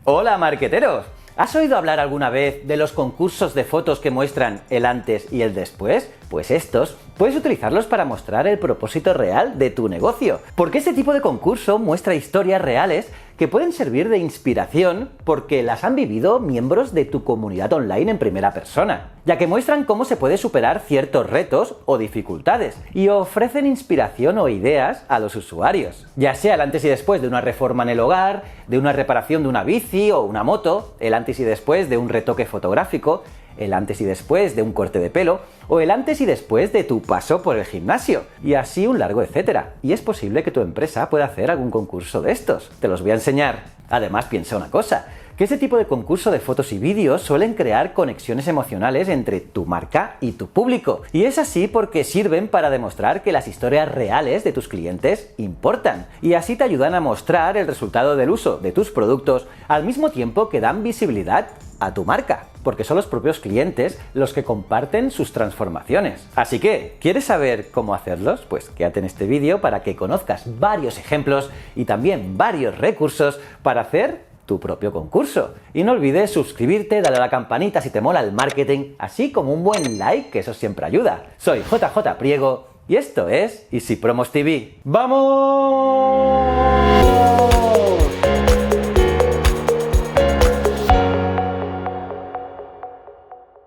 Hola, marqueteros. ¿Has oído hablar alguna vez de los concursos de fotos que muestran el antes y el después? Pues estos puedes utilizarlos para mostrar el propósito real de tu negocio, porque este tipo de concurso muestra historias reales que pueden servir de inspiración porque las han vivido miembros de tu comunidad online en primera persona, ya que muestran cómo se puede superar ciertos retos o dificultades y ofrecen inspiración o ideas a los usuarios, ya sea el antes y después de una reforma en el hogar, de una reparación de una bici o una moto, el antes y después de un retoque fotográfico, el antes y después de un corte de pelo o el antes y después de tu paso por el gimnasio, y así un largo etcétera. Y es posible que tu empresa pueda hacer algún concurso de estos. Te los voy a enseñar. Además, piensa una cosa, que este tipo de concurso de fotos y vídeos suelen crear conexiones emocionales entre tu marca y tu público. Y es así porque sirven para demostrar que las historias reales de tus clientes importan. Y así te ayudan a mostrar el resultado del uso de tus productos al mismo tiempo que dan visibilidad a tu marca, porque son los propios clientes los que comparten sus transformaciones. Así que, ¿quieres saber cómo hacerlos? Pues quédate en este vídeo para que conozcas varios ejemplos y también varios recursos para hacer tu propio concurso. Y no olvides suscribirte, darle a la campanita si te mola el marketing, así como un buen like, que eso siempre ayuda. Soy JJ Priego y esto es Easy Promos TV. ¡Vamos!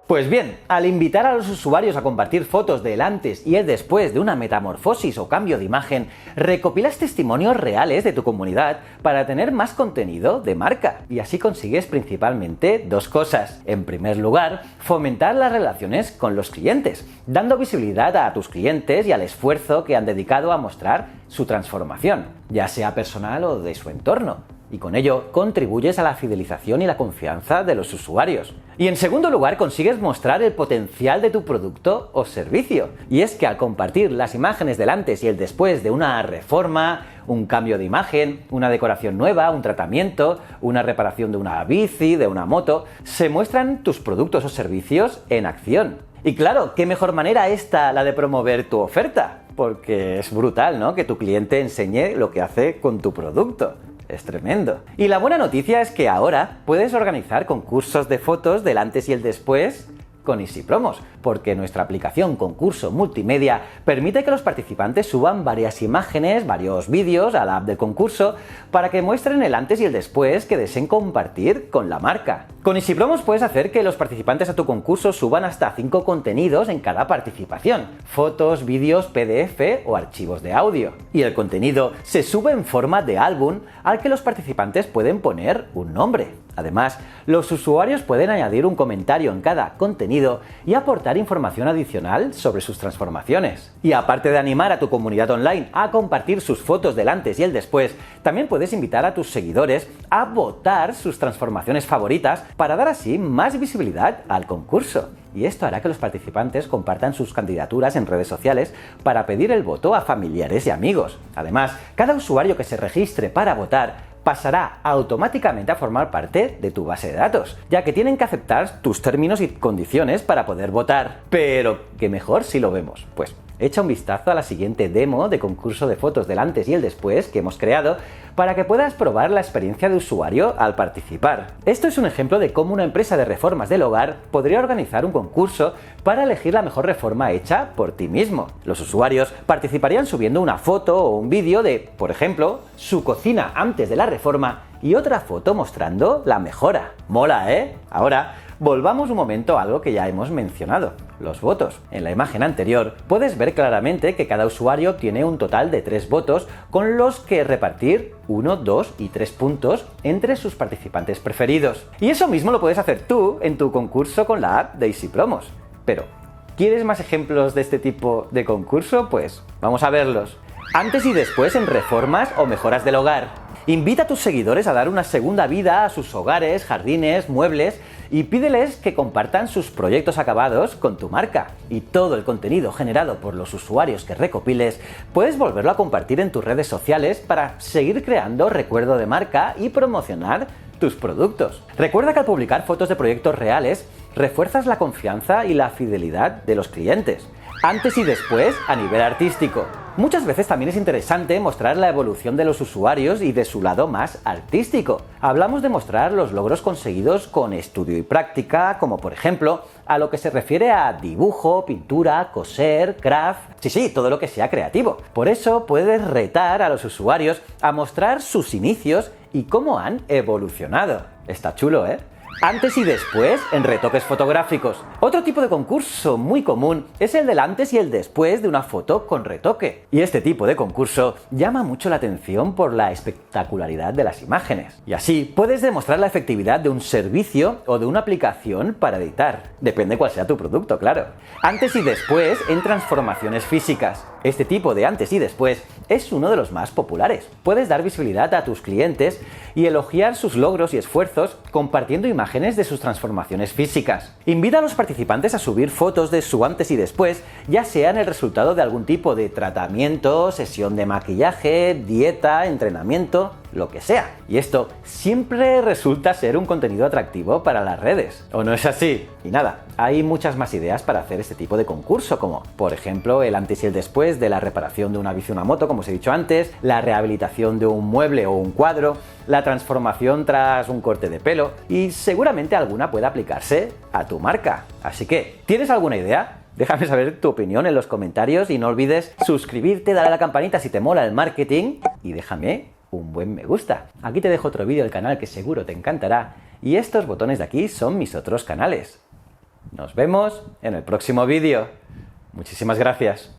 Pues bien, al invitar a los usuarios a compartir fotos del antes y el después de una metamorfosis o cambio de imagen, recopilas testimonios reales de tu comunidad para tener más contenido de marca. Y así consigues principalmente dos cosas. En primer lugar, fomentar las relaciones con los clientes, dando visibilidad a tus clientes y al esfuerzo que han dedicado a mostrar su transformación, ya sea personal o de su entorno. Y con ello contribuyes a la fidelización y la confianza de los usuarios. Y en segundo lugar, consigues mostrar el potencial de tu producto o servicio. Y es que al compartir las imágenes del antes y el después de una reforma, un cambio de imagen, una decoración nueva, un tratamiento, una reparación de una bici, de una moto, se muestran tus productos o servicios en acción. Y claro, ¿qué mejor manera esta la de promover tu oferta? Porque es brutal, ¿no?, que tu cliente enseñe lo que hace con tu producto. Es tremendo. Y la buena noticia es que ahora puedes organizar concursos de fotos del antes y el después con Easy Promos, porque nuestra aplicación Concurso Multimedia permite que los participantes suban varias imágenes, varios vídeos a la app del concurso para que muestren el antes y el después que deseen compartir con la marca. Con Easy Promos puedes hacer que los participantes a tu concurso suban hasta 5 contenidos en cada participación: fotos, vídeos, PDF o archivos de audio. Y el contenido se sube en forma de álbum al que los participantes pueden poner un nombre. Además, los usuarios pueden añadir un comentario en cada contenido y aportar información adicional sobre sus transformaciones. Y aparte de animar a tu comunidad online a compartir sus fotos del antes y el después, también puedes invitar a tus seguidores a votar sus transformaciones favoritas para dar así más visibilidad al concurso. Y esto hará que los participantes compartan sus candidaturas en redes sociales para pedir el voto a familiares y amigos. Además, cada usuario que se registre para votar pasará automáticamente a formar parte de tu base de datos, ya que tienen que aceptar tus términos y condiciones para poder votar. Pero, ¿qué mejor si lo vemos? Pues echa un vistazo a la siguiente demo de concurso de fotos del antes y el después que hemos creado para que puedas probar la experiencia de usuario al participar. Esto es un ejemplo de cómo una empresa de reformas del hogar podría organizar un concurso para elegir la mejor reforma hecha por ti mismo. Los usuarios participarían subiendo una foto o un vídeo de, por ejemplo, su cocina antes de la reforma y otra foto mostrando la mejora. Mola, ¿eh? Ahora, volvamos un momento a algo que ya hemos mencionado: los votos. En la imagen anterior puedes ver claramente que cada usuario tiene un total de 3 votos con los que repartir 1, 2 y 3 puntos entre sus participantes preferidos. Y eso mismo lo puedes hacer tú en tu concurso con la app de Easy Promos. Pero, ¿quieres más ejemplos de este tipo de concurso? Pues vamos a verlos. Antes y después en reformas o mejoras del hogar. Invita a tus seguidores a dar una segunda vida a sus hogares, jardines, muebles y pídeles que compartan sus proyectos acabados con tu marca. Y todo el contenido generado por los usuarios que recopiles puedes volverlo a compartir en tus redes sociales para seguir creando recuerdo de marca y promocionar tus productos. Recuerda que al publicar fotos de proyectos reales, refuerzas la confianza y la fidelidad de los clientes. Antes y después a nivel artístico. Muchas veces también es interesante mostrar la evolución de los usuarios y de su lado más artístico. Hablamos de mostrar los logros conseguidos con estudio y práctica, como por ejemplo a lo que se refiere a dibujo, pintura, coser, craft, sí, todo lo que sea creativo. Por eso puedes retar a los usuarios a mostrar sus inicios y cómo han evolucionado. Está chulo, ¿eh? Antes y después en retoques fotográficos. Otro tipo de concurso muy común es el del antes y el después de una foto con retoque. Y este tipo de concurso llama mucho la atención por la espectacularidad de las imágenes. Y así puedes demostrar la efectividad de un servicio o de una aplicación para editar. Depende cuál sea tu producto, claro. Antes y después en transformaciones físicas. Este tipo de antes y después es uno de los más populares. Puedes dar visibilidad a tus clientes y elogiar sus logros y esfuerzos compartiendo imágenes de sus transformaciones físicas. Invita a los participantes a subir fotos de su antes y después, ya sean el resultado de algún tipo de tratamiento, sesión de maquillaje, dieta, entrenamiento, lo que sea. Y esto siempre resulta ser un contenido atractivo para las redes. ¿O no es así? Y nada, hay muchas más ideas para hacer este tipo de concurso, como por ejemplo el antes y el después de la reparación de una bici o una moto, como os he dicho antes, la rehabilitación de un mueble o un cuadro, la transformación tras un corte de pelo, y seguramente alguna pueda aplicarse a tu marca. Así que, ¿tienes alguna idea? Déjame saber tu opinión en los comentarios y no olvides suscribirte, darle a la campanita si te mola el marketing y déjame un buen me gusta. Aquí te dejo otro vídeo del canal que seguro te encantará y estos botones de aquí son mis otros canales. Nos vemos en el próximo vídeo. Muchísimas gracias.